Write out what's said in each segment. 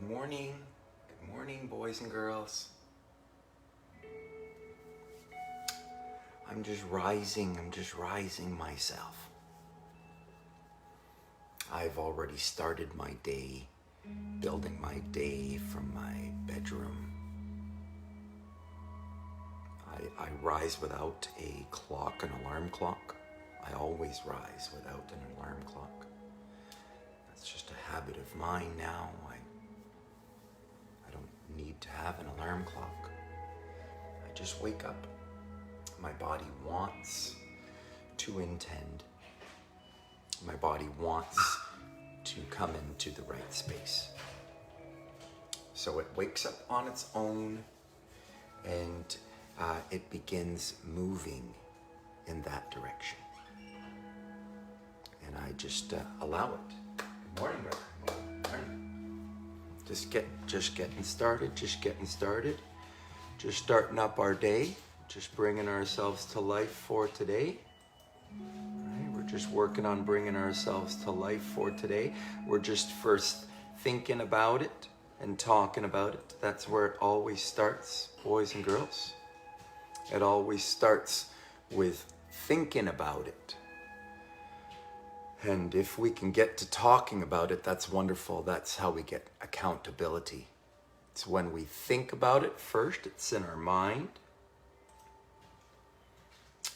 morning. Good morning, boys and girls. I'm just rising myself. I've already started my day, building my day from my bedroom. I rise without a clock, an alarm clock. I always rise without an alarm clock. That's just a habit of mine now. I don't need to have an alarm clock. I just wake up. My body wants to intend. My body wants to come into the right space. So it wakes up on its own and it begins moving in that direction. And I just allow it. Good morning, brother. Good morning. Just getting started. Just starting up our day. Just bringing ourselves to life for today. Right? We're just working on bringing ourselves to life for today. We're just first thinking about it and talking about it. That's where it always starts, boys and girls. It always starts with thinking about it. And if we can get to talking about it, that's wonderful. That's how we get accountability. It's when we think about it first, it's in our mind.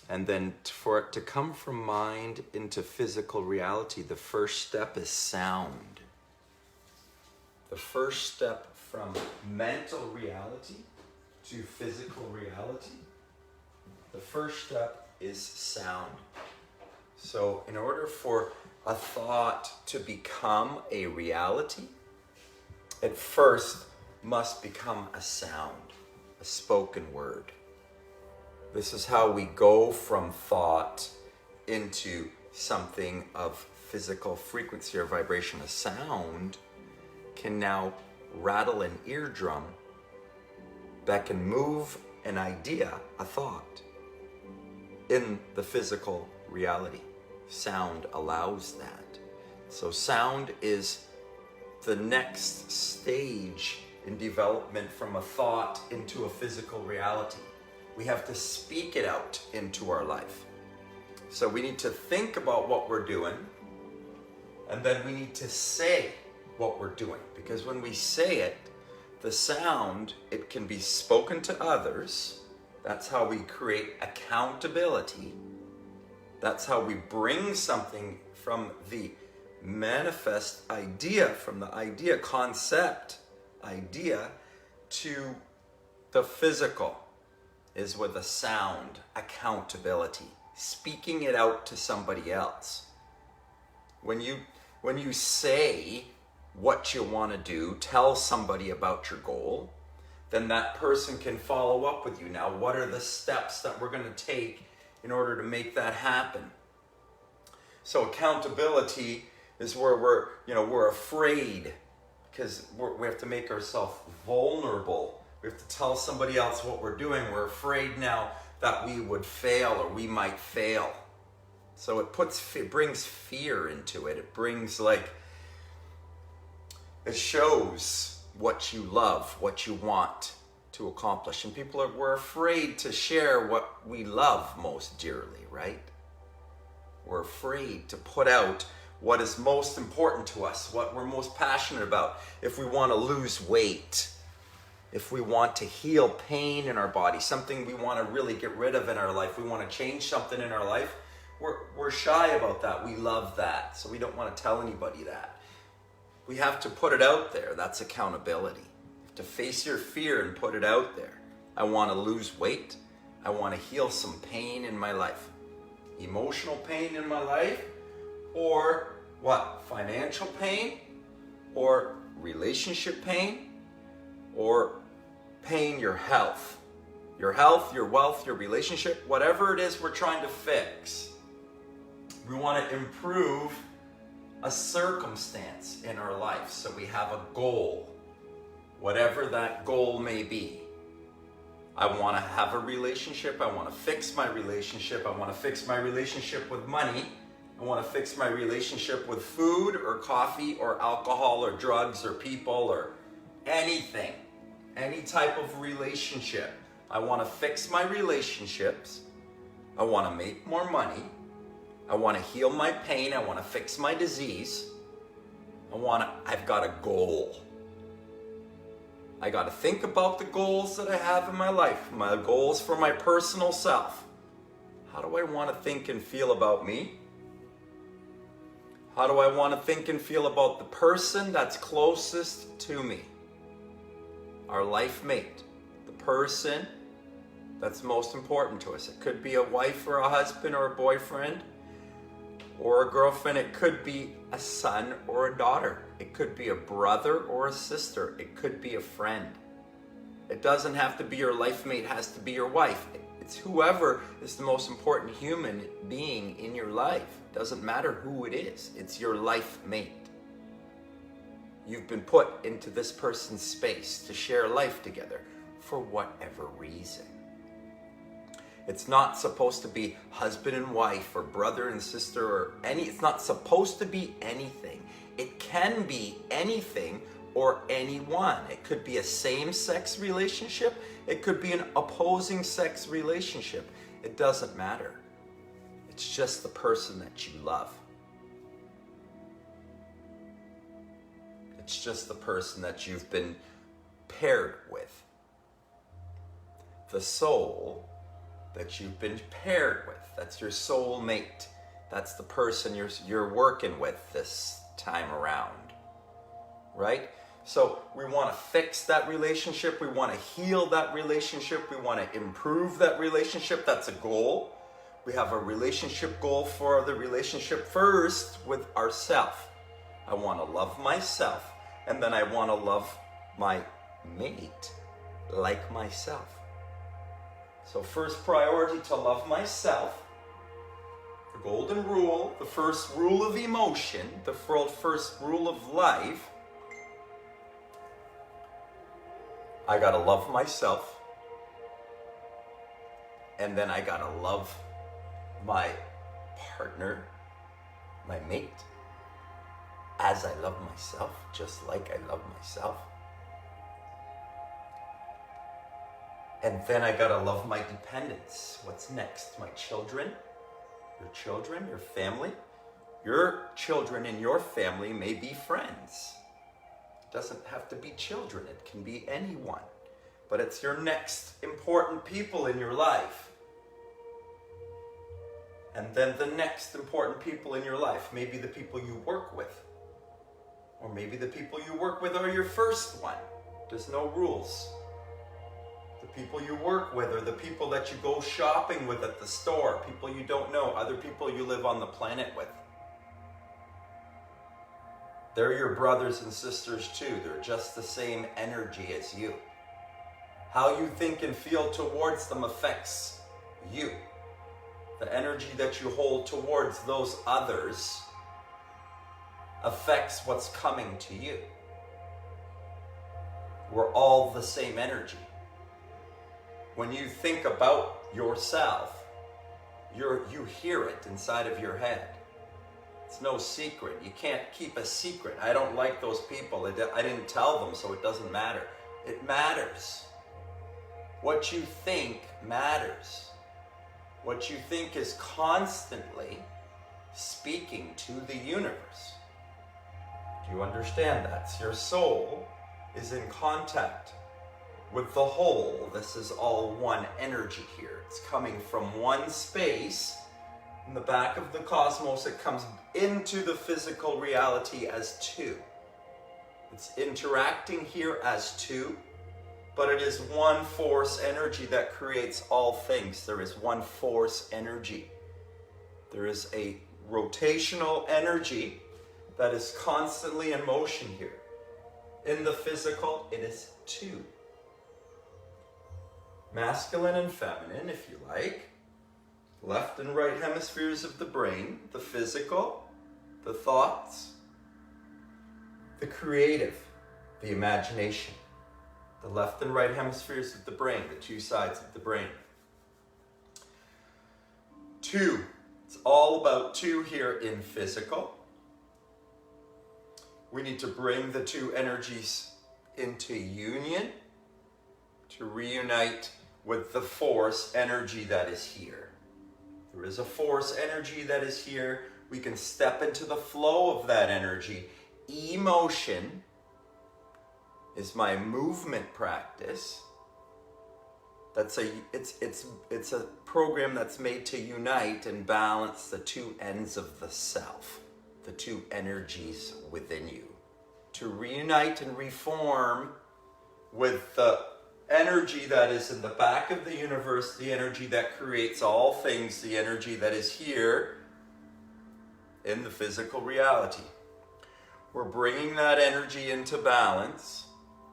And then for it to come from mind into physical reality, the first step is sound. The first step from mental reality to physical reality, the first step is sound. So in order for a thought to become a reality, it first must become a sound, a spoken word. This is how we go from thought into something of physical frequency or vibration. A sound can now rattle an eardrum that can move an idea, a thought, in the physical reality. Sound allows that. So sound is the next stage in development from a thought into a physical reality. We have to speak it out into our life. So we need to think about what we're doing, and then we need to say what we're doing. Because when we say it, the sound, it can be spoken to others. That's how we create accountability. That's how we bring something from the manifest idea, from the idea, concept, idea, to the physical. Is with a sound, accountability, speaking it out to somebody else. When you say what you want to do, tell somebody about your goal, then that person can follow up with you. Now, what are the steps that we're going to take in order to make that happen? So accountability is where we're afraid because we have to make ourselves vulnerable. We have to tell somebody else what we're doing. We're afraid now that we would fail or we might fail. So it brings fear into it. It brings it shows what you love, what you want to accomplish. And we're afraid to share what we love most dearly, right? We're afraid to put out what is most important to us, what we're most passionate about. If we want to lose weight, if we want to heal pain in our body, something we want to really get rid of in our life, we want to change something in our life, we're shy about that. We love that, so we don't want to tell anybody that. We have to put it out there. That's accountability. You have to face your fear and put it out there. I want to lose weight. I want to heal some pain in my life. Emotional pain in my life, or what? Financial pain, or relationship pain, or pain, your health, your wealth, your relationship, whatever it is we're trying to fix. We want to improve a circumstance in our life. So we have a goal, whatever that goal may be. I want to have a relationship. I want to fix my relationship. I want to fix my relationship with money. I want to fix my relationship with food or coffee or alcohol or drugs or people or anything, any type of relationship. I want to fix my relationships. I want to make more money. I want to heal my pain. I want to fix my disease. I've got a goal. I got to think about the goals that I have in my life, my goals for my personal self. How do I want to think and feel about me? How do I want to think and feel about the person that's closest to me? Our life mate, the person that's most important to us. It could be a wife or a husband or a boyfriend or a girlfriend. It could be a son or a daughter. It could be a brother or a sister. It could be a friend. It doesn't have to be your life mate, it has to be your wife. It's whoever is the most important human being in your life. It doesn't matter who it is. It's your life mate. You've been put into this person's space to share life together for whatever reason. It's not supposed to be husband and wife or brother and sister or it's not supposed to be anything. It can be anything or anyone. It could be a same-sex relationship. It could be an opposing sex relationship. It doesn't matter. It's just the person that you love. It's just the person that you've been paired with. The soul that you've been paired with. That's your soul mate. That's the person you're working with this time around. Right? So we want to fix that relationship. We want to heal that relationship. We want to improve that relationship. That's a goal. We have a relationship goal for the relationship first with ourself. I want to love myself. And then I want to love my mate like myself. So first priority to love myself. The golden rule, the first rule of emotion, the first rule of life. I gotta love myself. And then I gotta love my partner, my mate, as I love myself, just like I love myself. And then I gotta love my dependents. What's next? My children, your family. Your children and your family may be friends. It doesn't have to be children, it can be anyone. But it's your next important people in your life. And then the next important people in your life, maybe the people you work with. Or maybe the people you work with are your first one. There's no rules. The people you work with are the people that you go shopping with at the store, people you don't know, other people you live on the planet with. They're your brothers and sisters too. They're just the same energy as you. How you think and feel towards them affects you. The energy that you hold towards those others affects what's coming to you. We're all the same energy. When you think about yourself, you hear it inside of your head. It's no secret. You can't keep a secret. I don't like those people. I didn't tell them, so it doesn't matter. It matters. What you think matters. What you think is constantly speaking to the universe. Do you understand that? Your soul is in contact with the whole. This is all one energy here. It's coming from one space in the back of the cosmos. It comes into the physical reality as two. It's interacting here as two, but it is one force energy that creates all things. There is one force energy. There is a rotational energy that is constantly in motion here. In the physical, it is two. Masculine and feminine, if you like. Left and right hemispheres of the brain, the physical, the thoughts, the creative, the imagination. The left and right hemispheres of the brain, the two sides of the brain. Two. It's all about two here in physical. We need to bring the two energies into union, to reunite with the force energy that is here. There is a force energy that is here. We can step into the flow of that energy. Emotion is my movement practice. It's a program that's made to unite and balance the two ends of the self, the two energies within you. To reunite and reform with the energy that is in the back of the universe, the energy that creates all things, the energy that is here in the physical reality. We're bringing that energy into balance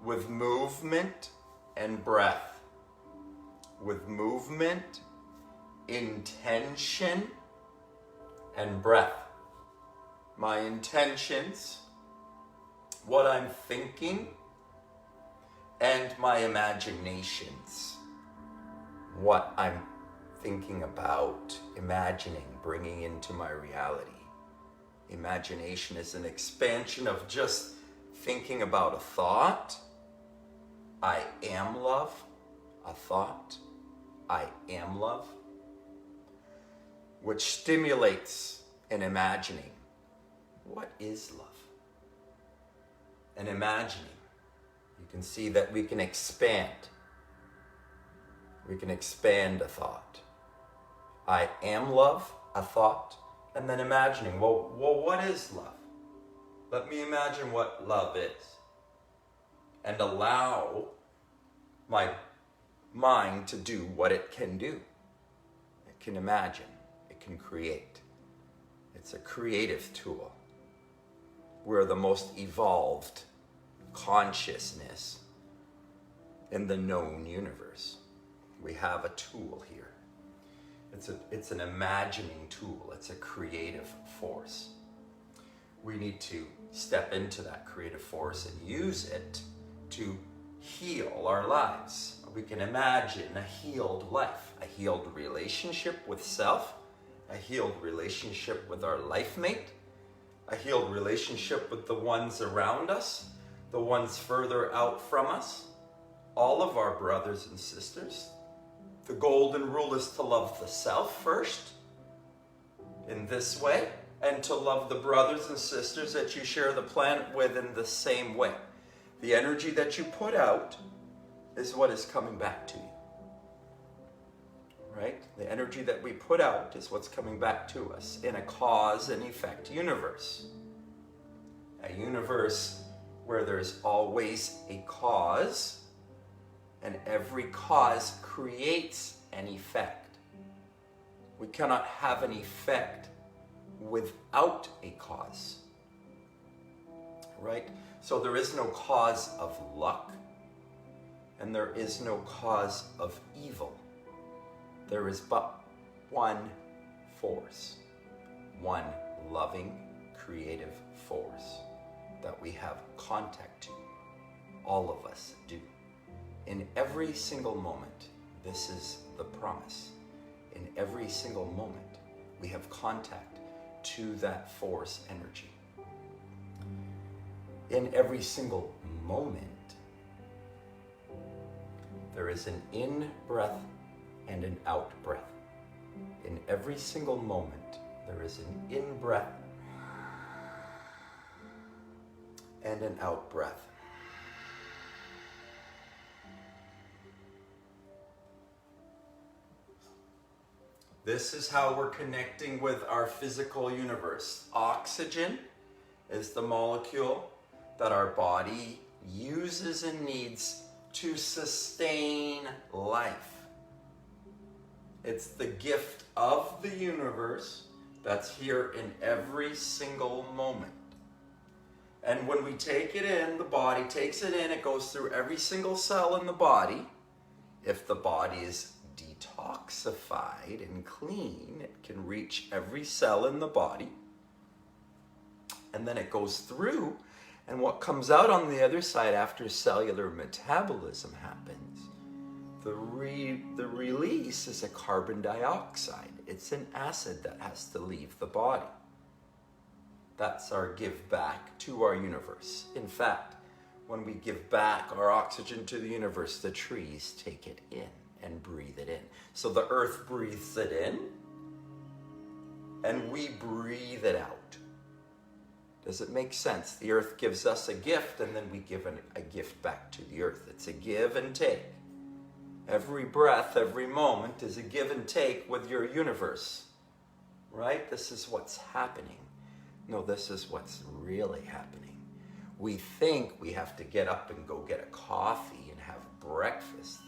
with movement and breath. With movement, intention, and breath. My intentions, what I'm thinking, and my imaginations. What I'm thinking about, imagining, bringing into my reality. Imagination is an expansion of just thinking about a thought. I am love. A thought. I am love. Which stimulates an imagining. What is love? An imagining. You can see that we can expand. We can expand a thought. I am love, a thought, and then imagining. Well, what is love? Let me imagine what love is. And allow my mind to do what it can do. It can imagine. It can create. It's a creative tool. We're the most evolved consciousness in the known universe. We have a tool here. It's an imagining tool. It's a creative force. We need to step into that creative force and use it to heal our lives. We can imagine a healed life, a healed relationship with self, a healed relationship with our life mate, a healed relationship with the ones around us, the ones further out from us, all of our brothers and sisters. The golden rule is to love the self first, in this way, and to love the brothers and sisters that you share the planet with in the same way. The energy that you put out is what is coming back to you. Right? The energy that we put out is what's coming back to us in a cause and effect universe. A universe where there's always a cause, and every cause creates an effect. We cannot have an effect without a cause. Right? So there is no cause of luck, and there is no cause of evil. There is but one force, one loving, creative force that we have contact to. All of us do. In every single moment, this is the promise. In every single moment, we have contact to that force energy. In every single moment, there is an in-breath and an out-breath. In every single moment, there is an in-breath and an out-breath. This is how we're connecting with our physical universe. Oxygen is the molecule that our body uses and needs to sustain life. It's the gift of the universe that's here in every single moment. And when we take it in, the body takes it in, it goes through every single cell in the body. If the body is detoxified and clean, it can reach every cell in the body. And then it goes through, and what comes out on the other side after cellular metabolism happens, the release is a carbon dioxide. It's an acid that has to leave the body. That's our give back to our universe. In fact, When we give back our oxygen to the universe, the trees take it in and breathe it in. So the earth breathes it in, and we breathe it out. Does it make sense? The earth gives us a gift, and then we give a gift back to the earth. It's a give and take. Every breath, every moment is a give and take with your universe. Right? This is what's happening. No, this is what's really happening. We think we have to get up and go get a coffee and have breakfast.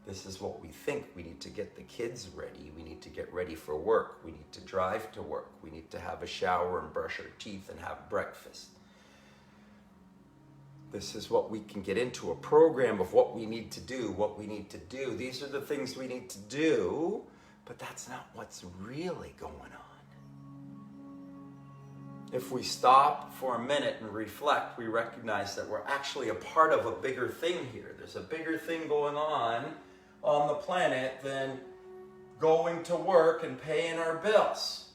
This is what we think. We need to get the kids ready. We need to get ready for work. We need to drive to work. We need to have a shower and brush our teeth and have breakfast. This is what we can get into, a program of what we need to do, what we need to do. These are the things we need to do, but that's not what's really going on. If we stop for a minute and reflect, we recognize that we're actually a part of a bigger thing here. There's a bigger thing going on the planet than going to work and paying our bills.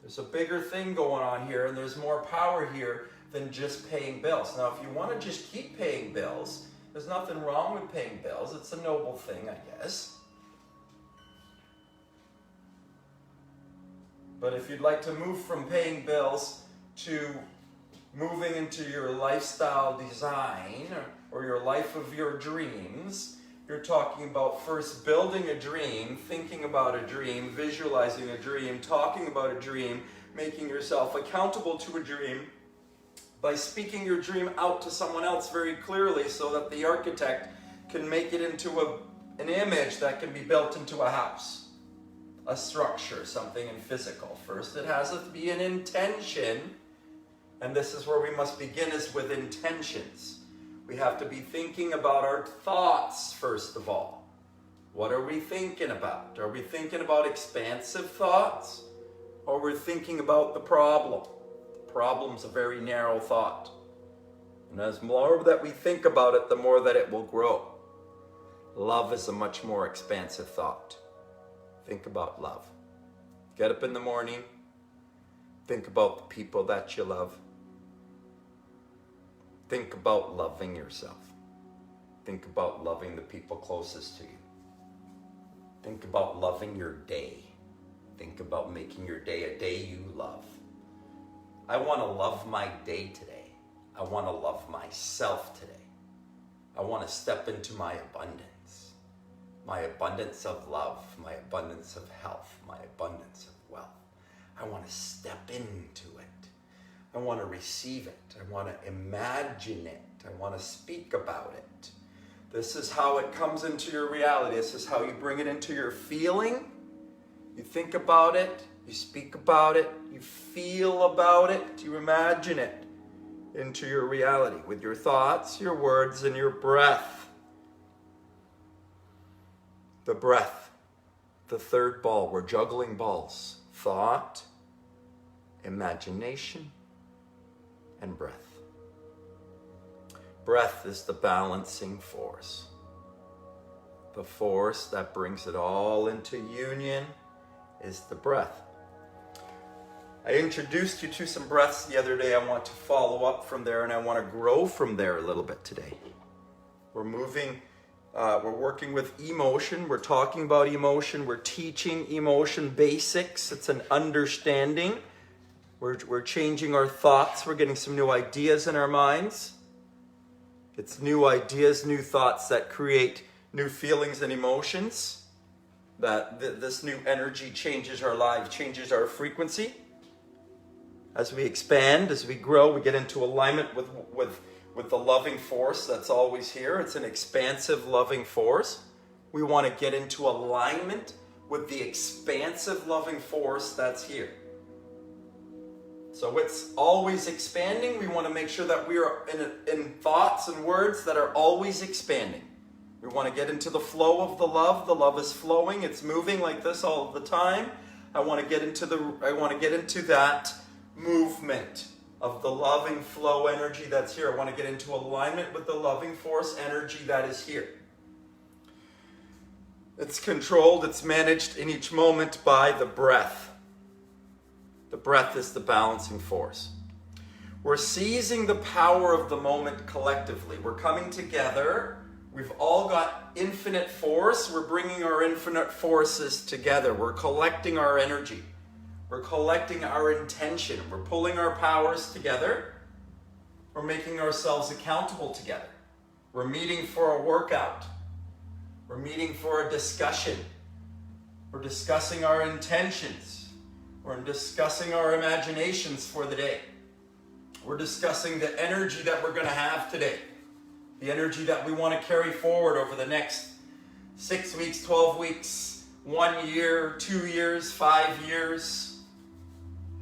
There's a bigger thing going on here, and there's more power here than just paying bills. Now, if you want to just keep paying bills, there's nothing wrong with paying bills. It's a noble thing, I guess. But if you'd like to move from paying bills to moving into your lifestyle design or your life of your dreams, you're talking about first building a dream, thinking about a dream, visualizing a dream, talking about a dream, making yourself accountable to a dream by speaking your dream out to someone else very clearly so that the architect can make it into an image that can be built into a house. A structure, something in physical. First, it has to be an intention, and this is where we must begin, is with intentions. We have to be thinking about our thoughts, first of all. What are we thinking about? Are we thinking about expansive thoughts, or we're thinking about the problem? The problem's a very narrow thought. And as more that we think about it, the more that it will grow. Love is a much more expansive thought. Think about love. Get up in the morning. Think about the people that you love. Think about loving yourself. Think about loving the people closest to you. Think about loving your day. Think about making your day a day you love. I want to love my day today. I want to love myself today. I want to step into my abundance. My abundance of love, my abundance of health, my abundance of wealth. I want to step into it. I want to receive it. I want to imagine it. I want to speak about it. This is how it comes into your reality. This is how you bring it into your feeling. You think about it. You speak about it. You feel about it. You imagine it into your reality with your thoughts, your words, and your breath. The breath, the third ball. We're juggling balls. Thought, imagination, and breath. Breath is the balancing force. The force that brings it all into union is the breath. I introduced you to some breaths the other day. I want to follow up from there, and I want to grow from there a little bit today. We're working with emotion. We're talking about emotion. We're teaching emotion basics. It's an understanding. We're changing our thoughts. We're getting some new ideas in our minds. It's new ideas, new thoughts that create new feelings and emotions. That this new energy changes our lives, changes our frequency. As we expand, as we grow, we get into alignment with the loving force that's always here. It's an expansive, loving force. We want to get into alignment with the expansive, loving force that's here. So it's always expanding. We want to make sure that we are in thoughts and words that are always expanding. We want to get into the flow of the love. The love is flowing. It's moving like this all of the time. I want to get into that movement of the loving flow energy that's here. I want to get into alignment with the loving force energy that is here. It's controlled, it's managed in each moment by the breath. The breath is the balancing force. We're seizing the power of the moment collectively. We're coming together. We've all got infinite force. We're bringing our infinite forces together. We're collecting our energy. We're collecting our intention. We're pulling our powers together. We're making ourselves accountable together. We're meeting for a workout. We're meeting for a discussion. We're discussing our intentions. We're discussing our imaginations for the day. We're discussing the energy that we're going to have today. The energy that we want to carry forward over the next 6 weeks, 12 weeks, 1 year, 2 years, 5 years.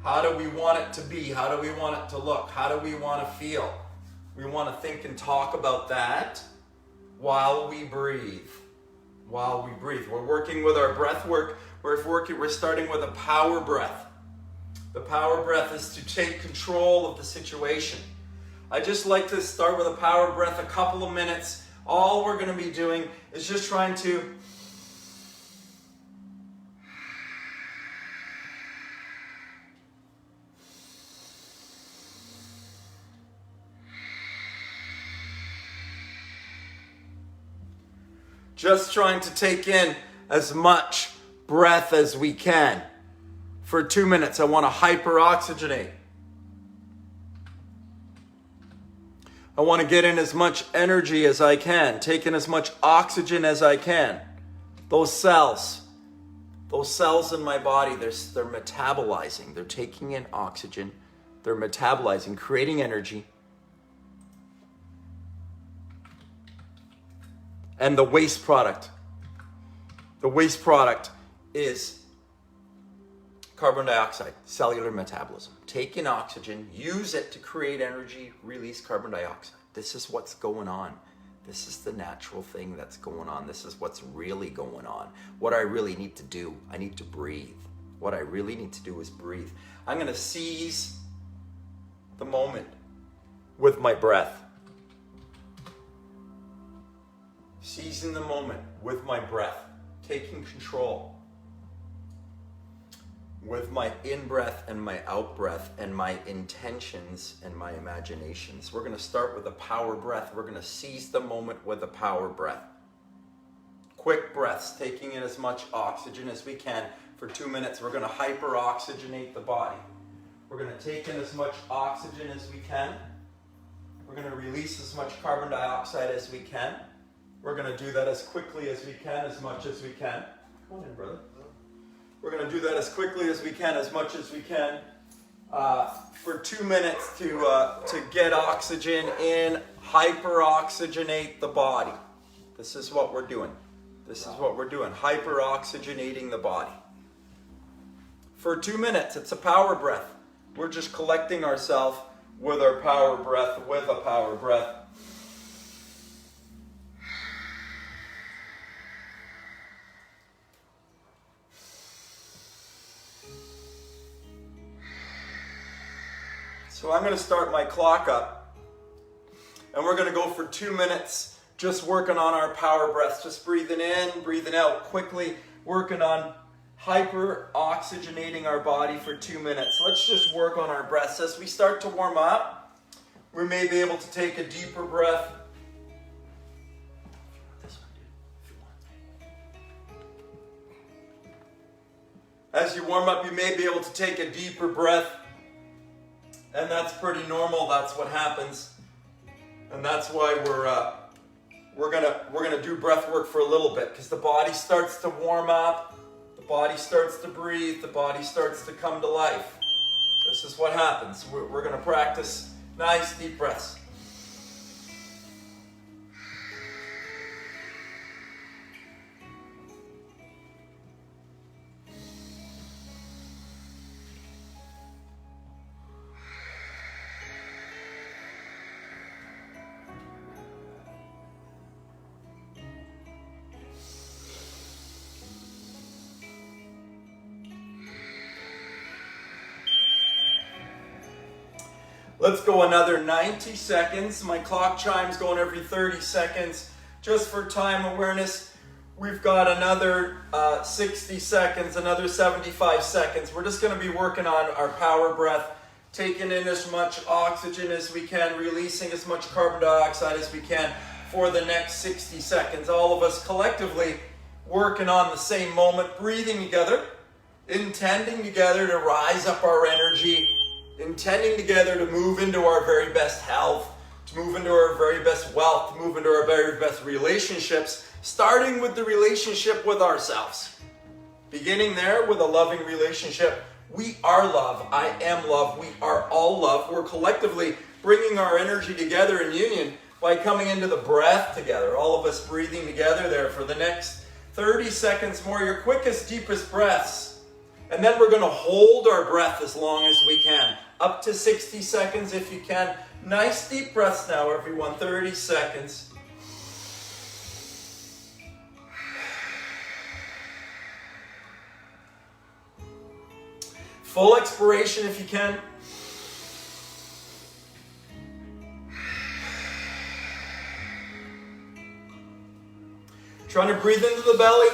How do we want it to be? How do we want it to look? How do we want to feel? We want to think and talk about that while we breathe. While we breathe. We're working with our breath work. We're starting with a power breath. The power breath is to take control of the situation. I just like to start with a power breath, a couple of minutes. All we're going to be doing is just trying to take in as much breath as we can. For 2 minutes, I want to hyperoxygenate. I want to get in as much energy as I can, take in as much oxygen as I can. Those cells in my body, they're metabolizing. They're taking in oxygen. They're metabolizing, creating energy. And the waste product is carbon dioxide, cellular metabolism. Take in oxygen, use it to create energy, release carbon dioxide. This is what's going on. This is the natural thing that's going on. This is what's really going on. What I really need to do, I need to breathe. What I really need to do is breathe. I'm going to seize the moment with my breath. Seizing the moment with my breath, taking control with my in-breath and my out-breath and my intentions and my imaginations. We're going to start with a power breath. We're going to seize the moment with a power breath. Quick breaths, taking in as much oxygen as we can. For 2 minutes, we're going to hyperoxygenate the body. We're going to take in as much oxygen as we can. We're going to release as much carbon dioxide as we can. We're going to do that as quickly as we can, as much as we can. Come on in, brother. We're going to do that as quickly as we can, as much as we can, for 2 minutes to get oxygen in, hyperoxygenate the body. This is what we're doing. Hyperoxygenating the body. For 2 minutes, it's a power breath. We're just collecting ourselves with our power breath, with a power breath. So I'm going to start my clock up, and we're going to go for 2 minutes just working on our power breaths, just breathing in, breathing out quickly, working on hyper-oxygenating our body for 2 minutes. Let's just work on our breaths. As we start to warm up, we may be able to take a deeper breath. As you warm up, you may be able to take a deeper breath. And that's pretty normal. That's what happens, and that's why we're gonna do breath work for a little bit, because the body starts to warm up, the body starts to breathe, the body starts to come to life. This is what happens. We're gonna practice nice deep breaths. Let's go another 90 seconds. My clock chime's going every 30 seconds. Just for time awareness, we've got another 60 seconds, another 75 seconds. We're just going to be working on our power breath, taking in as much oxygen as we can, releasing as much carbon dioxide as we can for the next 60 seconds. All of us collectively working on the same moment, breathing together, intending together to rise up our energy, intending together to move into our very best health, to move into our very best wealth, to move into our very best relationships, starting with the relationship with ourselves. Beginning there with a loving relationship. We are love. I am love. We are all love. We're collectively bringing our energy together in union by coming into the breath together. All of us breathing together there for the next 30 seconds more, your quickest, deepest breaths. And then we're going to hold our breath as long as we can. Up to 60 seconds if you can. Nice deep breaths now, everyone. 30 seconds. Full expiration if you can. Trying to breathe into the belly.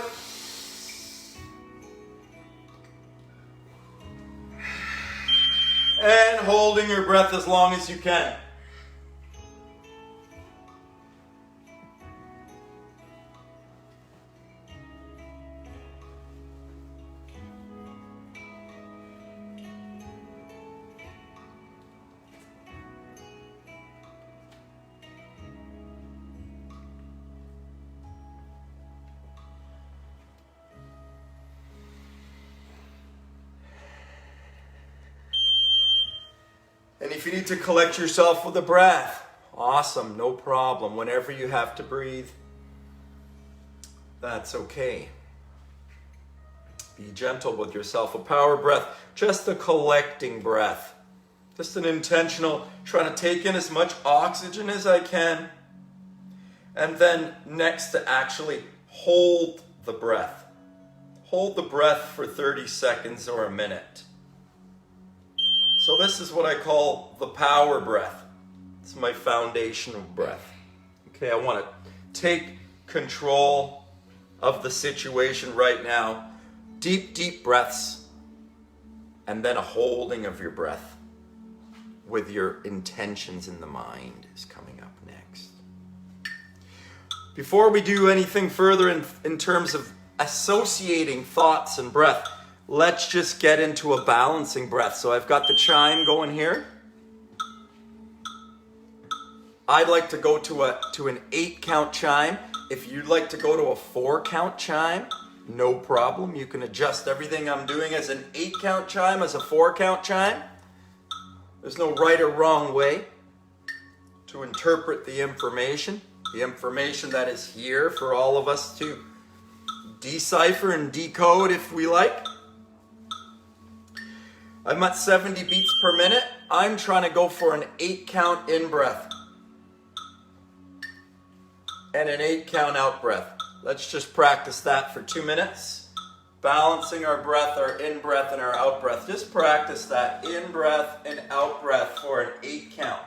And holding your breath as long as you can. And if you need to collect yourself with a breath, awesome, no problem. Whenever you have to breathe, that's okay. Be gentle with yourself. A power breath, just a collecting breath. Just an intentional, trying to take in as much oxygen as I can. And then next to actually hold the breath. Hold the breath for 30 seconds or a minute. So this is what I call the power breath. It's my foundational breath. Okay, I want to take control of the situation right now. Deep, deep breaths. And then a holding of your breath with your intentions in the mind is coming up next. Before we do anything further in terms of associating thoughts and breath, let's just get into a balancing breath. So I've got the chime going here. I'd like to go to an 8 count chime. If you'd like to go to a 4 count chime, no problem. You can adjust everything I'm doing as an 8 count chime, as a 4 count chime. There's no right or wrong way to interpret the information that is here for all of us to decipher and decode if we like. I'm at 70 beats per minute. I'm trying to go for an 8 count in breath and an 8 count out breath. Let's just practice that for 2 minutes. Balancing our breath, our in breath and our out breath. Just practice that in breath and out breath for an 8 count.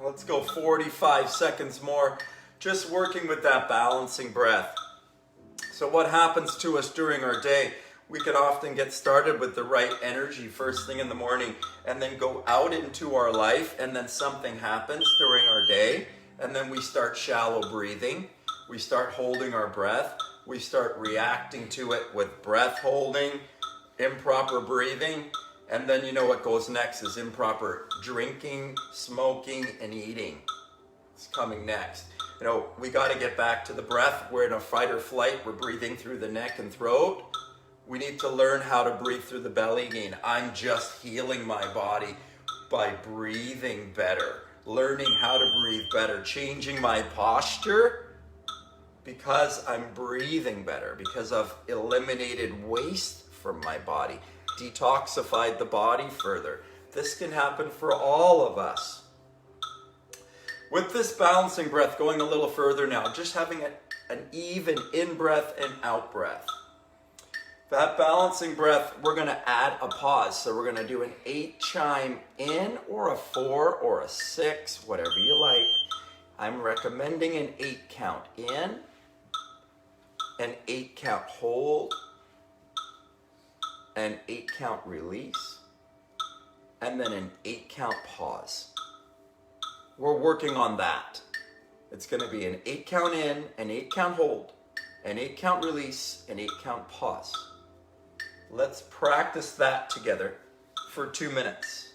Let's go 45 seconds more, just working with that balancing breath. So what happens to us during our day? We can often get started with the right energy first thing in the morning and then go out into our life, and then something happens during our day and then we start shallow breathing. We start holding our breath. We start reacting to it with breath holding, improper breathing. And then you know what goes next is improper drinking, smoking, and eating. is coming next. You know, we got to get back to the breath. We're in a fight or flight. We're breathing through the neck and throat. We need to learn how to breathe through the belly again. I'm just healing my body by breathing better, learning how to breathe better, changing my posture because I'm breathing better, because I've eliminated waste from my body, detoxified the body further. This can happen for all of us. With this balancing breath, going a little further now, just having an even in-breath and out-breath. That balancing breath, we're going to add a pause. So we're going to do an 8 chime in, or a 4 or a 6, whatever you like. I'm recommending an 8 count in, an 8 count hold, an 8 count release, and then an 8 count pause. We're working on that. It's going to be an 8 count in, an 8 count hold, an 8 count release, an 8 count pause. Let's practice that together for 2 minutes.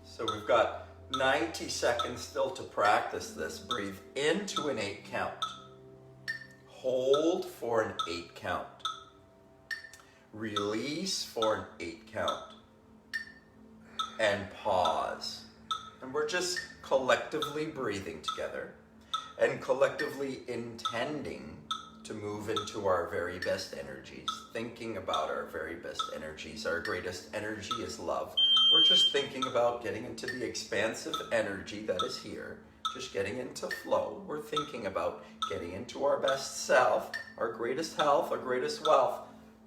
So we've got 90 seconds still to practice this. Breathe into an 8 count. Hold for an 8 count. Release for an 8 count. And pause. And we're just collectively breathing together and collectively intending to move into our very best energies, thinking about our very best energies. Our greatest energy is love. We're just thinking about getting into the expansive energy that is here, just getting into flow. We're thinking about getting into our best self, our greatest health, our greatest wealth,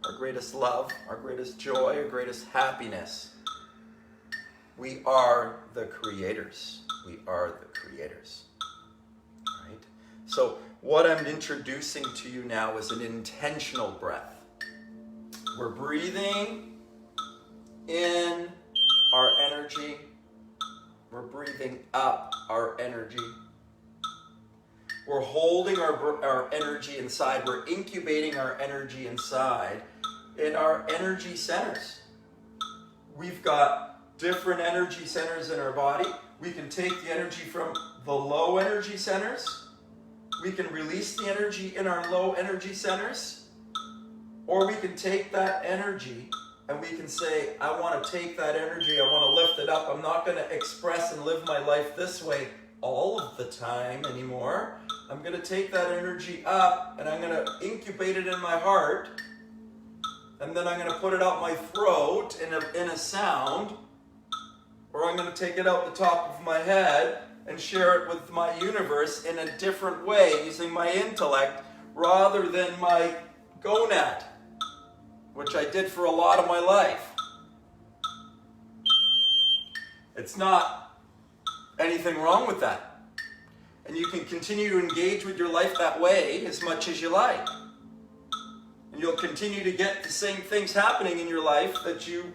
our greatest love, our greatest joy, our greatest happiness. We are the creators. We are the creators. Right? So what I'm introducing to you now is an intentional breath. We're breathing in our energy. We're breathing up our energy. We're holding our energy inside. We're incubating our energy inside in our energy centers. We've got different energy centers in our body. We can take the energy from the low energy centers. We can release the energy in our low energy centers. Or we can take that energy and we can say, I want to take that energy, I want to lift it up. I'm not going to express and live my life this way all of the time anymore. I'm going to take that energy up and I'm going to incubate it in my heart. And then I'm going to put it out my throat in a sound. Or I'm going to take it out the top of my head and share it with my universe in a different way, using my intellect rather than my gonad, which I did for a lot of my life. It's not anything wrong with that. And you can continue to engage with your life that way as much as you like. And you'll continue to get the same things happening in your life that you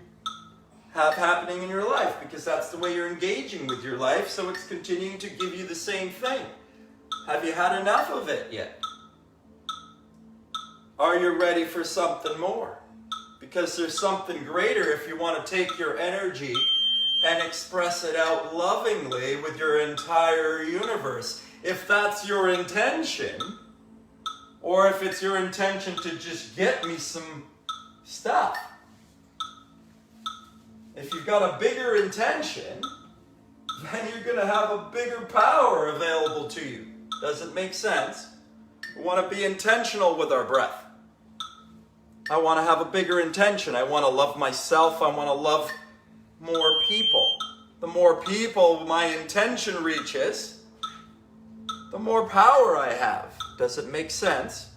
have happening in your life, because that's the way you're engaging with your life, so it's continuing to give you the same thing. Have you had enough of it yet? Are you ready for something more? Because there's something greater if you want to take your energy and express it out lovingly with your entire universe. If that's your intention, or if it's your intention to just get me some stuff. If you've got a bigger intention, then you're going to have a bigger power available to you. Does it make sense? We want to be intentional with our breath. I want to have a bigger intention. I want to love myself. I want to love more people. The more people my intention reaches, the more power I have. Does it make sense?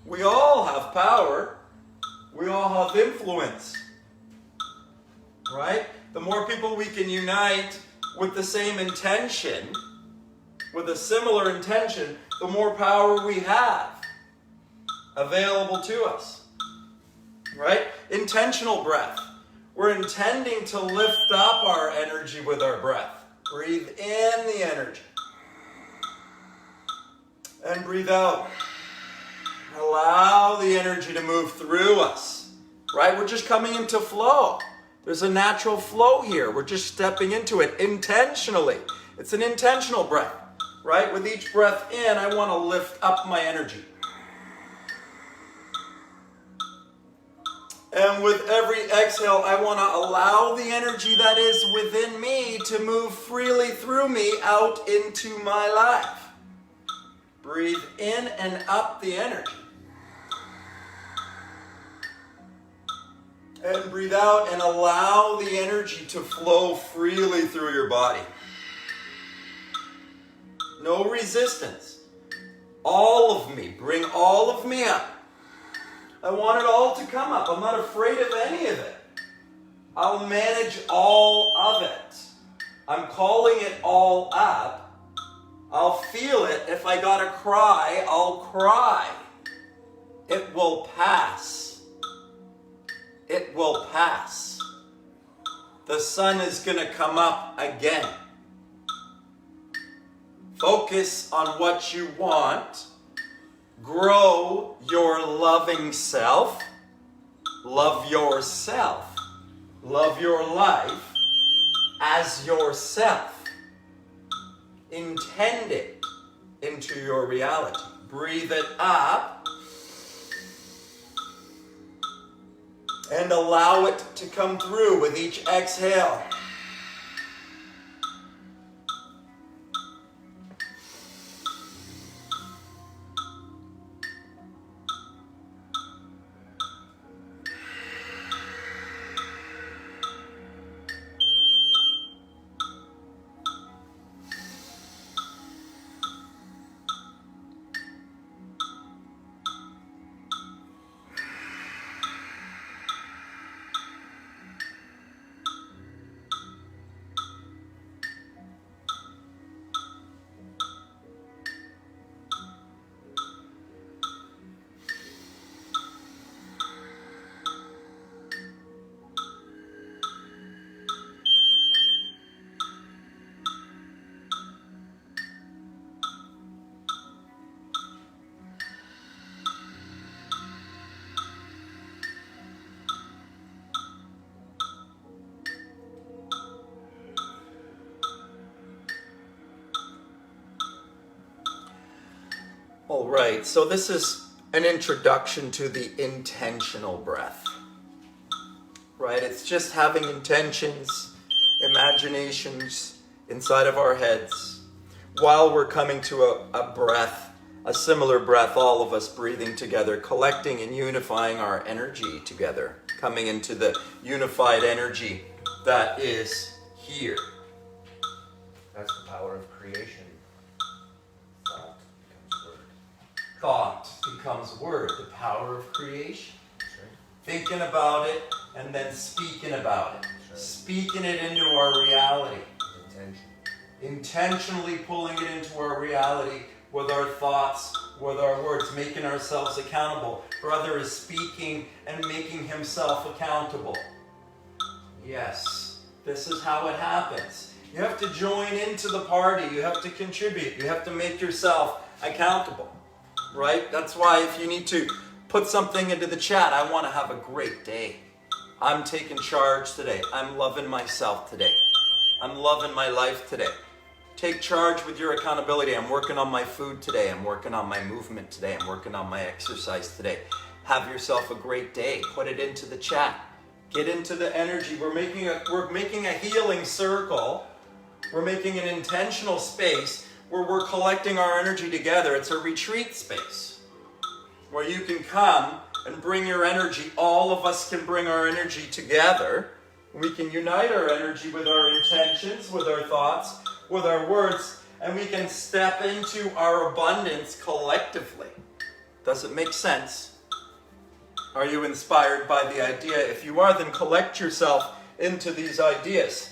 We all have power. We all have influence. Right? The more people we can unite with the same intention, with a similar intention, the more power we have available to us. Right? Intentional breath. We're intending to lift up our energy with our breath. Breathe in the energy. And breathe out. Allow the energy to move through us. Right? We're just coming into flow. There's a natural flow here. We're just stepping into it intentionally. It's an intentional breath. Right? With each breath in, I want to lift up my energy. And with every exhale, I want to allow the energy that is within me to move freely through me out into my life. Breathe in and up the energy. And breathe out and allow the energy to flow freely through your body. No resistance. All of me. Bring all of me up. I want it all to come up. I'm not afraid of any of it. I'll manage all of it. I'm calling it all up. I'll feel it. If I gotta cry, I'll cry. It will pass. It will pass. The sun is gonna come up again. Focus on what you want. Grow your loving self. Love yourself. Love your life as yourself. Intend it into your reality. Breathe it up and allow it to come through with each exhale. All right, so this is an introduction to the intentional breath, right? It's just having intentions, imaginations inside of our heads while we're coming to a breath, a similar breath, all of us breathing together, collecting and unifying our energy together, coming into the unified energy that is here. That's the power of creation. Thought becomes word, the power of creation. Right. Thinking about it and then speaking about it. Right. Speaking it into our reality. Intention. Intentionally pulling it into our reality with our thoughts, with our words, making ourselves accountable. Brother is speaking and making himself accountable. Yes, this is how it happens. You have to join into the party. You have to contribute. You have to make yourself accountable. Right? That's why if you need to put something into the chat, I want to have a great day. I'm taking charge today. I'm loving myself today. I'm loving my life today. Take charge with your accountability. I'm working on my food today. I'm working on my movement today. I'm working on my exercise today. Have yourself a great day. Put it into the chat. Get into the energy. We're making a healing circle. We're making an intentional space where we're collecting our energy together. It's a retreat space where you can come and bring your energy. All of us can bring our energy together. We can unite our energy with our intentions, with our thoughts, with our words, and we can step into our abundance collectively. Does it make sense? Are you inspired by the idea? If you are, then collect yourself into these ideas.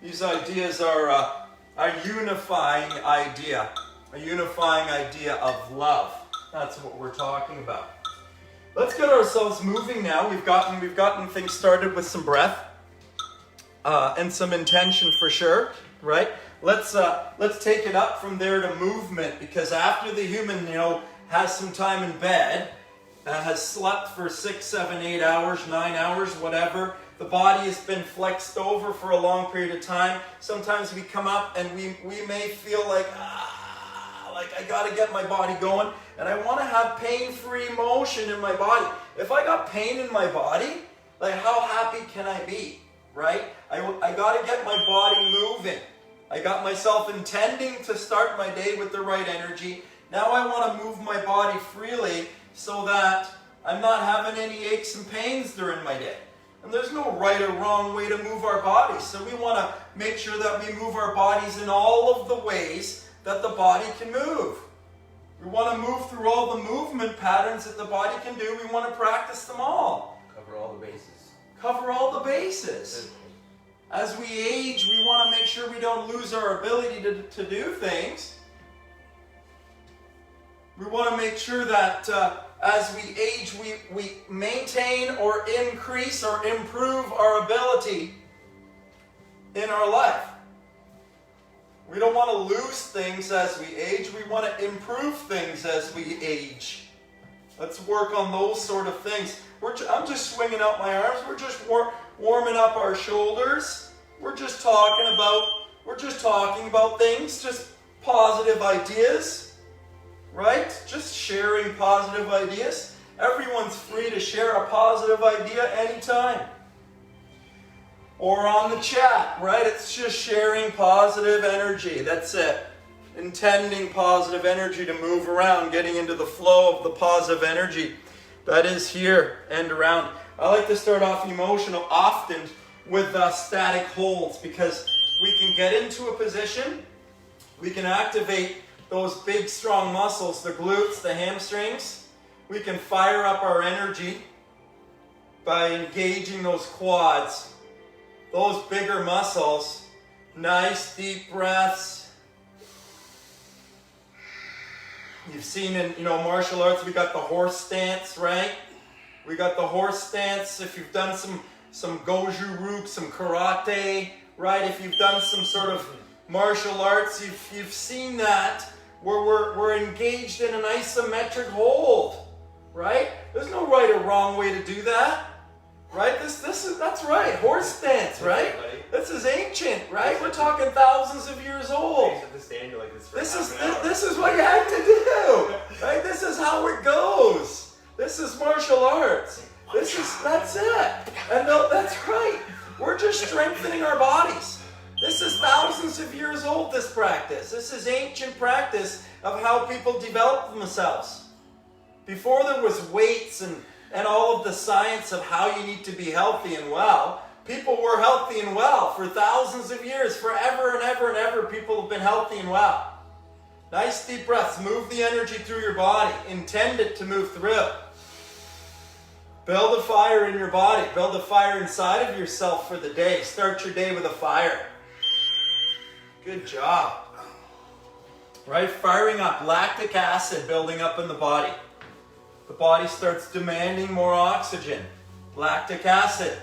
These ideas are a unifying idea of love. That's what we're talking about. Let's get ourselves moving now. We've gotten things started with some breath and some intention for sure, right? Let's take it up from there to movement, because after the human, has some time in bed, has slept for 6, 7, 8 hours, 9 hours, whatever. The body has been flexed over for a long period of time. Sometimes we come up and we may feel like I gotta get my body going, and I want to have pain-free motion in my body. If I got pain in my body, like how happy can I be, right? I gotta get my body moving. I got myself intending to start my day with the right energy. Now I want to move my body freely so that I'm not having any aches and pains during my day. And there's no right or wrong way to move our bodies. So we want to make sure that we move our bodies in all of the ways that the body can move. We want to move through all the movement patterns that the body can do. We want to practice them all. Cover all the bases. Cover all the bases. As we age, we want to make sure we don't lose our ability to do things. We want to make sure that as we age, we maintain or increase or improve our ability in our life. We don't want to lose things as we age. We want to improve things as we age. Let's work on those sort of things. I'm just swinging out my arms. We're just warming up our shoulders. We're just talking about things, just positive ideas. Right? Just sharing positive ideas. Everyone's free to share a positive idea anytime. Or on the chat, right? It's just sharing positive energy. That's it. Intending positive energy to move around, getting into the flow of the positive energy that is here and around. I like to start off emotional often with static holds, because we can get into a position, we can activate those big strong muscles, the glutes, the hamstrings. We can fire up our energy by engaging those quads, those bigger muscles. Nice deep breaths. You've seen in martial arts, we got the horse stance, right? We got the horse stance. If you've done some goju-ryu, some karate, right? If you've done some sort of martial arts, you've seen that. Where we're engaged in an isometric hold, right? There's no right or wrong way to do that, right? That's right, horse stance, right? This is ancient, right? We're talking thousands of years old. This is what you have to do, right? This is how it goes. This is martial arts. That's it. And that's right. We're just strengthening our bodies. This is thousands of years old, this practice. This is ancient practice of how people developed themselves. Before there was weights and all of the science of how you need to be healthy and well, people were healthy and well for thousands of years. Forever and ever and ever, people have been healthy and well. Nice deep breaths. Move the energy through your body. Intend it to move through. Build a fire in your body. Build a fire inside of yourself for the day. Start your day with a fire. Good job. Right? Firing up lactic acid building up in the body. The body starts demanding more oxygen. Lactic acid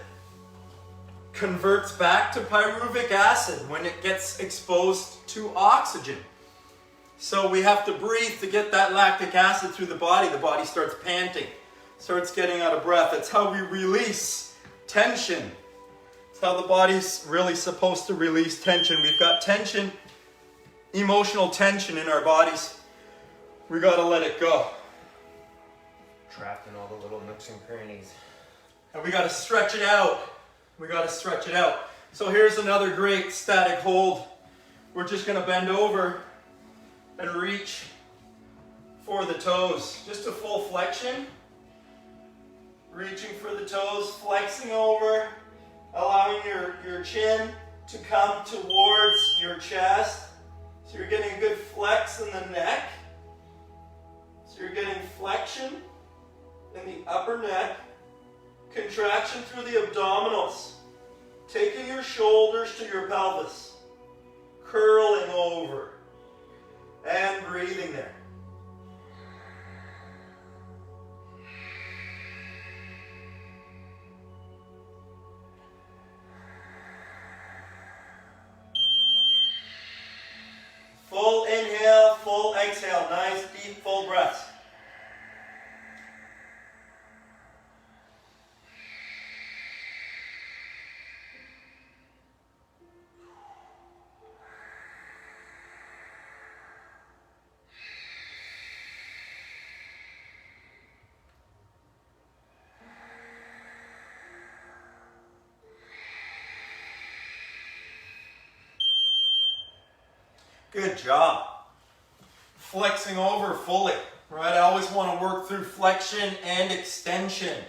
converts back to pyruvic acid when it gets exposed to oxygen. So we have to breathe to get that lactic acid through the body. The body starts panting, starts getting out of breath. It's how we release tension. It's how the body's really supposed to release tension. We've got tension, emotional tension in our bodies. We got to let it go. Trapped in all the little nooks and crannies. And we got to stretch it out. We got to stretch it out. So here's another great static hold. We're just going to bend over and reach for the toes. Just a full flexion. Reaching for the toes, flexing over. Allowing your chin to come towards your chest. So you're getting a good flex in the neck. So you're getting flexion in the upper neck. Contraction through the abdominals. Taking your shoulders to your pelvis. Curling over. And breathing there. Full inhale, full exhale. Nice, deep, full breaths. Good job. Flexing over fully, right? I always want to work through flexion and extension.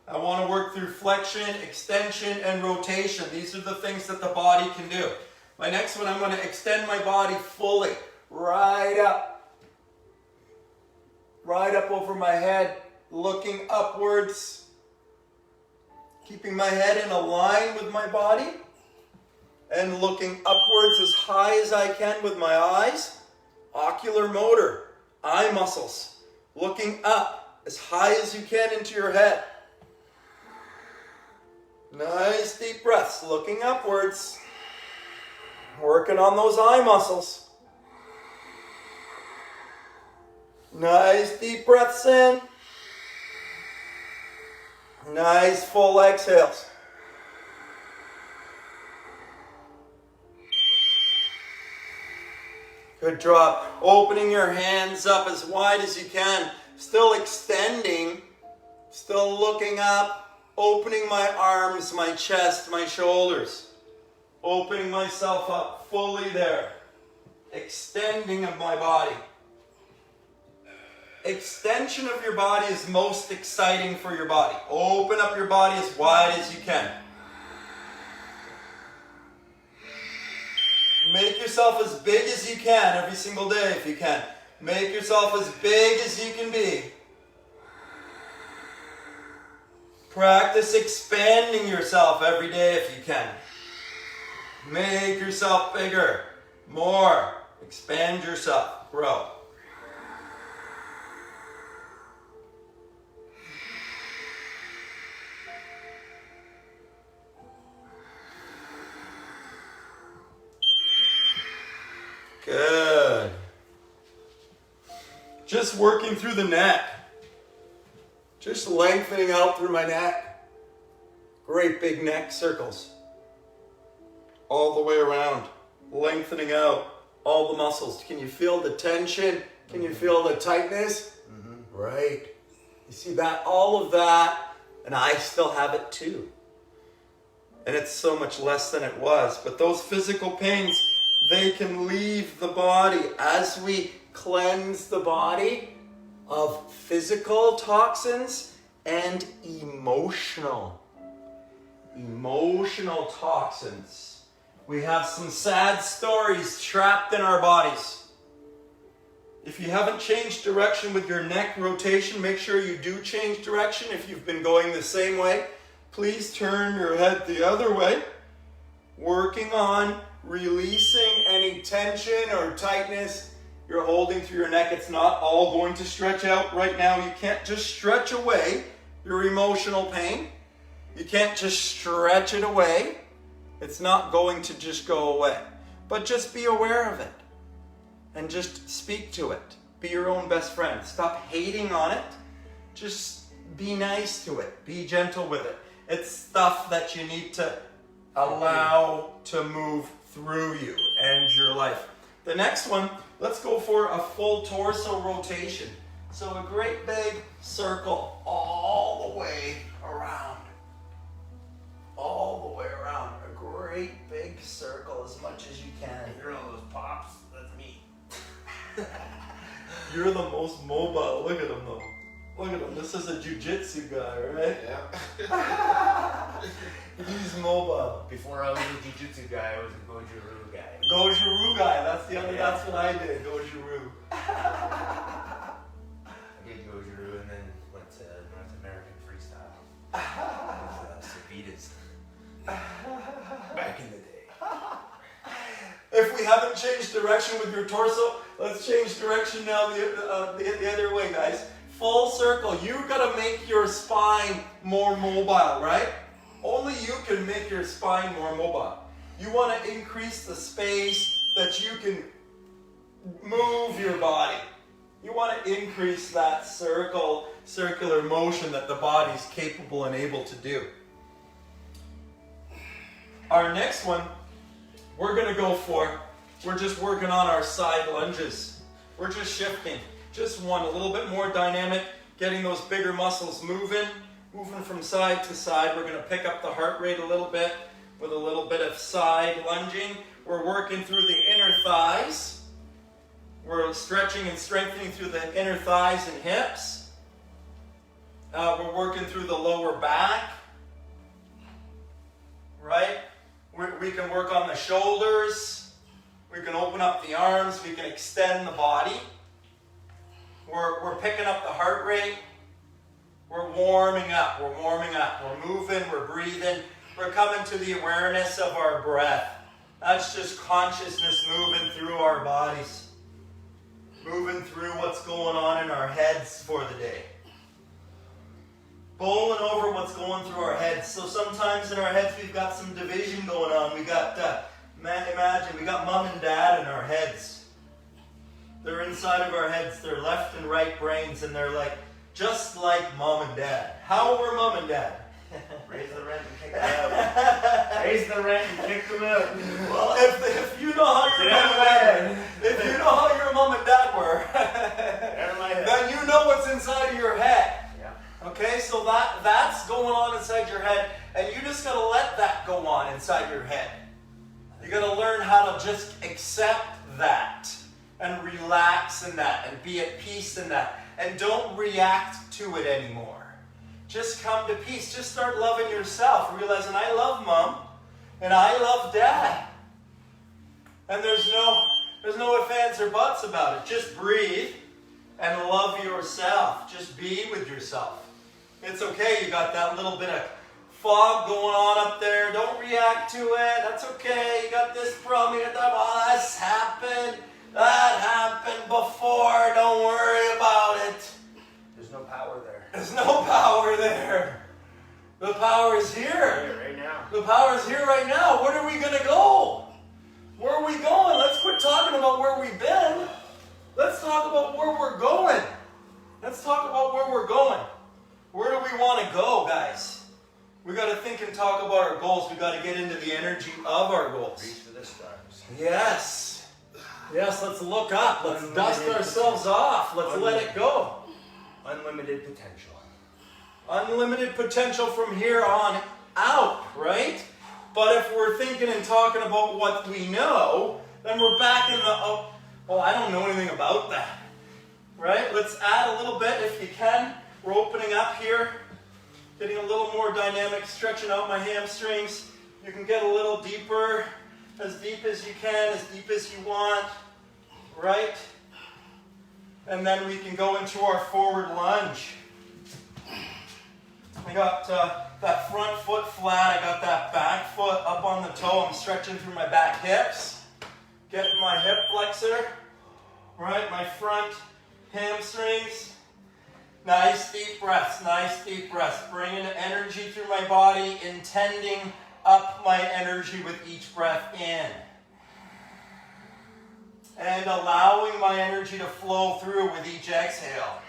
I want to work through flexion, extension, and rotation. These are the things that the body can do. My next one, I'm going to extend my body fully, right up over my head, looking upwards, keeping my head in a line with my body, and looking upwards as high as I can with my eyes. Ocular motor, eye muscles, looking up as high as you can into your head. Nice deep breaths, looking upwards, working on those eye muscles. Nice deep breaths in. Nice full exhales. Good job. Opening your hands up as wide as you can. Still extending. Still looking up. Opening my arms, my chest, my shoulders. Opening myself up fully there. Extending of my body. Extension of your body is most exciting for your body. Open up your body as wide as you can. Make yourself as big as you can every single day if you can. Make yourself as big as you can be. Practice expanding yourself every day if you can. Make yourself bigger, more. Expand yourself, grow. Good. Just working through the neck. Just lengthening out through my neck. Great big neck circles. All the way around. Lengthening out all the muscles. Can you feel the tension? Can you feel the tightness? Mm-hmm. Right. You see that? All of that. And I still have it too. And it's so much less than it was. But those physical pains, they can leave the body as we cleanse the body of physical toxins and emotional toxins. We have some sad stories trapped in our bodies. If you haven't changed direction with your neck rotation, make sure you do change direction. If you've been going the same way, please turn your head the other way. Working on releasing any tension or tightness you're holding through your neck. It's not all going to stretch out right now. You can't just stretch away your emotional pain. You can't just stretch it away. It's not going to just go away. But just be aware of it and just speak to it. Be your own best friend. Stop hating on it. Just be nice to it. Be gentle with it. It's stuff that you need to allow to move through you and your life. The next one, let's go for a full torso rotation. So a great big circle all the way around. All the way around. A great big circle as much as you can. You're all those pops. That's me. You're the most mobile. Look at him though. Look at him. This is a jiu-jitsu guy, right? Yeah. He's mobile. Before I was a jiu-jitsu guy, I was a goju-ryu guy. Goju-ryu guy. That's the other. That's what I did. Goju-ryu. I did goju-ryu and then went to North American freestyle. With Savitas. haven't changed direction with your torso. Let's change direction now the other way, guys. Full circle. You gotta make your spine more mobile, right? Only you can make your spine more mobile. You want to increase the space that you can move your body. You want to increase that circular motion that the body's capable and able to do. Our next one, we're just working on our side lunges. We're just shifting. Just one, a little bit more dynamic, getting those bigger muscles moving from side to side. We're going to pick up the heart rate a little bit with a little bit of side lunging. We're working through the inner thighs. We're stretching and strengthening through the inner thighs and hips. We're working through the lower back. Right? We can work on the shoulders. We can open up the arms. We can extend the body. We're picking up the heart rate. We're warming up. We're warming up. We're moving. We're breathing. We're coming to the awareness of our breath. That's just consciousness moving through our bodies. Moving through what's going on in our heads for the day. Bowling over what's going through our heads. So sometimes in our heads we've got some division going on. We got, imagine, we got mom and dad in our heads. They're inside of our heads. They're left and right brains, and they're like, just like mom and dad. How were mom and dad? Raise the rent and kick them out. Raise the rent and kick them out. Well, if you know how your mom and dad, if you know how your mom and dad were, then you know what's inside of your head. Yeah. Okay, so that's going on inside your head, and you just gotta let that go on inside your head. You gotta learn how to just accept that and relax in that and be at peace in that, and don't react to it anymore. Just come to peace. Just start loving yourself, realizing I love mom and I love dad. And there's no ifs, ands, or buts about it. Just breathe and love yourself. Just be with yourself. It's okay. You got that little bit of fog going on up there. Don't react to it. That's okay. You got this problem. You got that. Oh, this happened. That happened before. Don't worry about it. There's no power there. There's no power there. The power is here. Right now. The power is here right now. Where are we going to go? Where are we going? Let's quit talking about where we've been. Let's talk about where we're going. Let's talk about where we're going. Where do we want to go, guys? We got to think and talk about our goals. We got to get into the energy of our goals. Reach for the stars. Yes. Yes, let's look up. Let's dust ourselves off. Let's let it go. Unlimited potential. Unlimited potential from here on out, right? But if we're thinking and talking about what we know, then we're back in the, I don't know anything about that, right? Let's add a little bit if you can. We're opening up here, getting a little more dynamic, stretching out my hamstrings. You can get a little deeper, as deep as you can, as deep as you want, right? And then we can go into our forward lunge. I got that front foot flat. I got that back foot up on the toe. I'm stretching through my back hips. Getting my hip flexor. Right, my front hamstrings. Nice deep breaths, nice deep breaths. Bringing energy through my body, intending up my energy with each breath in. And allowing my energy to flow through with each exhale.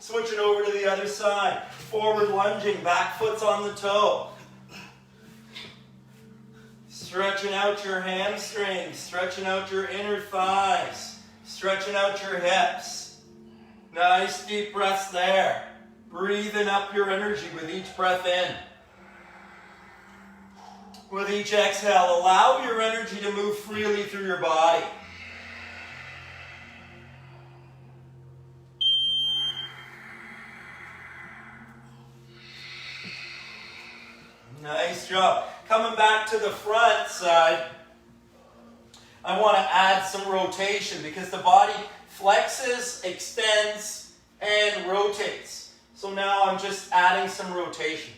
Switching over to the other side. Forward lunging, back foot's on the toe. Stretching out your hamstrings, stretching out your inner thighs, stretching out your hips. Nice deep breaths there. Breathing up your energy with each breath in. With each exhale, allow your energy to move freely through your body. Nice job. Coming back to the front side, I want to add some rotation because the body flexes, extends, and rotates. So now I'm just adding some rotation.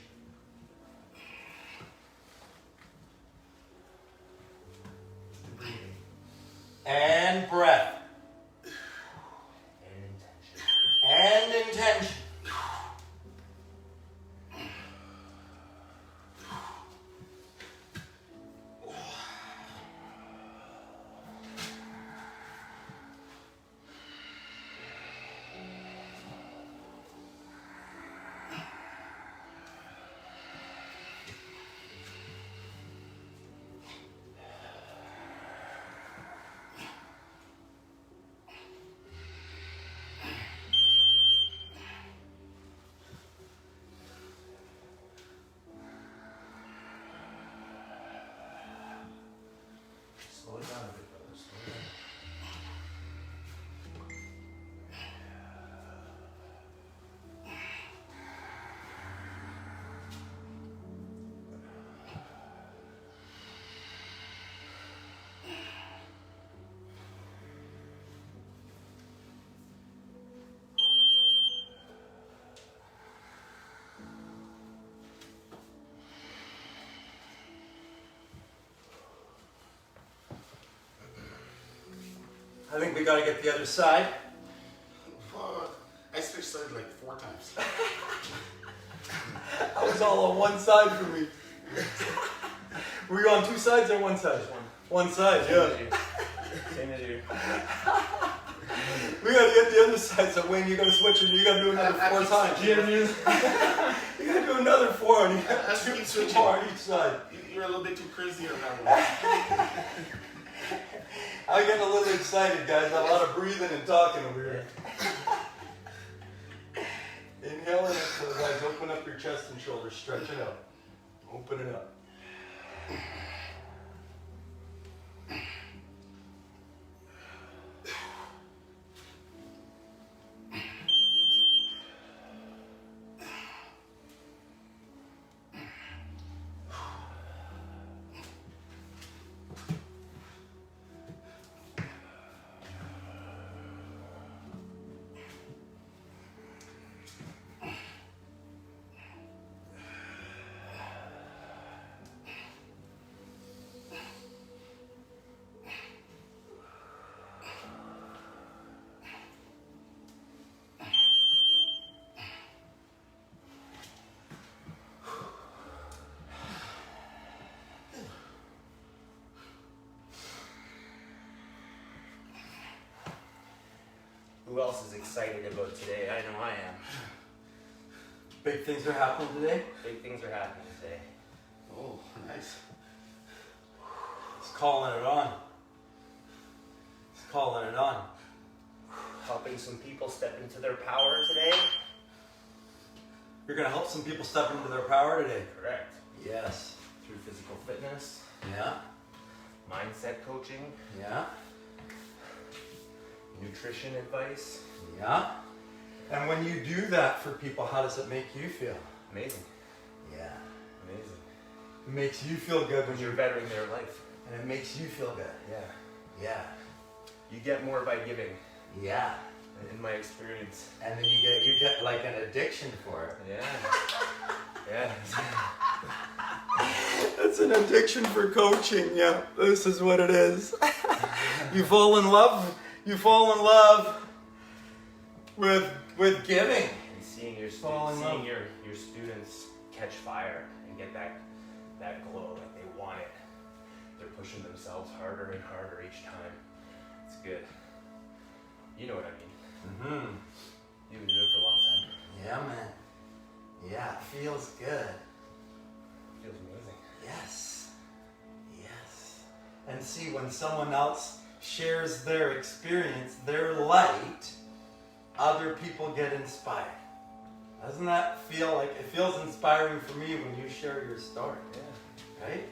And breath. And intention. Slow it down a bit, brother. Slow it down. I think we got to get the other side. I switched sides like 4 times. That was all on one side for me. Were you on 2 sides or one side? One side, yeah. Same as you. We got to get the other side, so Wayne, you got to switch and you got to do another 4 times. You got to do another 4 and you got That's to keep do switching. 4 on each side. You're a little bit too crazy on that one. I'm getting a little excited, guys. A lot of breathing and talking over here. Inhale and exhale, guys. Open up your chest and shoulders. Stretch it out. Open it up. Who else is excited about today? I know I am. Big things are happening today. Big things are happening today. Oh, nice. He's calling it on. He's calling it on. Helping some people step into their power today. You're going to help some people step into their power today. Correct. Yes. Through physical fitness, Yeah. mindset coaching, Yeah. nutrition advice. Yeah. And when you do that for people, how does it make you feel? Amazing. Yeah. Amazing. It makes you feel good when When you're you're bettering their life. and it makes you feel good. Yeah. Yeah. You get more by giving, Yeah. in my experience. And then you get like an addiction for it. Yeah. Yeah. It's an addiction for coaching. Yeah. This is what it is. You fall in love. You fall in love with giving. And seeing your Fall in seeing love. your students catch fire and get that glow, like they want it. They're pushing themselves harder and harder each time. It's good. You know what I mean. Mm-hmm. You've been doing it for a long time. Yeah, man. Yeah, it feels good. It feels amazing. Yes. Yes. And see, when someone else shares their experience, their light, other people get inspired. Doesn't that feel like it feels inspiring for me when you share your story? Yeah. Right?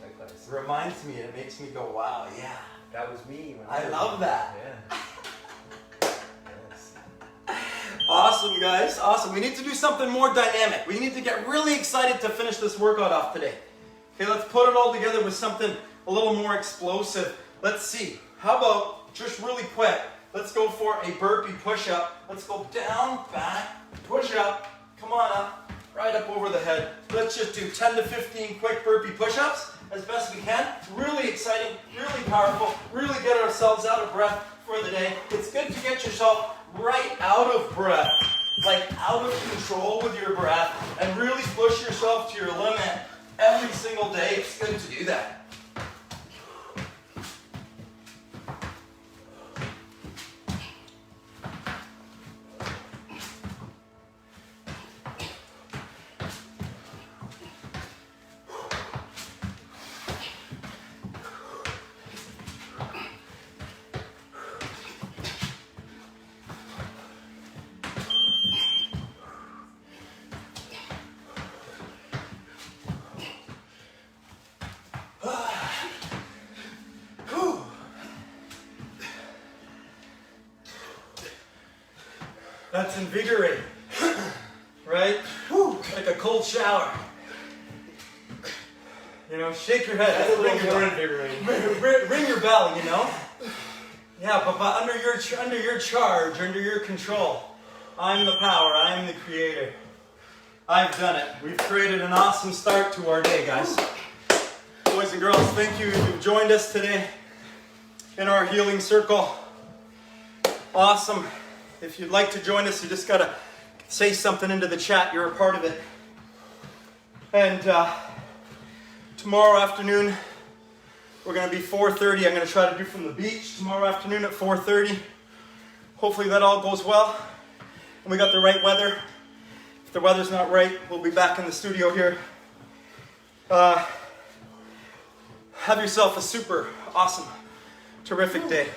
Likewise. It reminds me, it makes me go, wow, yeah. That was me. When I love that. Yeah. Yes. Awesome, guys. Awesome. We need to do something more dynamic. We need to get really excited to finish this workout off today. Okay, let's put it all together with something a little more explosive. Let's see. How about, just really quick, Let's go for a burpee push-up. Let's go down, back, push up. Come on up, right up over the head. Let's just do 10 to 15 quick burpee push-ups as best we can. Really exciting, really powerful, really get ourselves out of breath for the day. It's good to get yourself right out of breath, like out of control with your breath, and really push yourself to your limit every single day. It's good to do that. That's invigorating, right? Whew, like a cold shower. You know, shake your head. That's a ring little your more bell. invigorating. Ring your bell, you know? Yeah, but under your charge, under your control. I'm the power, I am the creator. I've done it. We've created an awesome start to our day, guys. Boys and girls, thank you if you've joined us today in our healing circle. Awesome. If you'd like to join us, you just gotta say something into the chat. You're a part of it. And tomorrow afternoon, we're gonna be 4:30. I'm gonna try to do from the beach tomorrow afternoon at 4:30. Hopefully that all goes well. And we got the right weather. If the weather's not right, we'll be back in the studio here. Have yourself a super awesome, terrific day.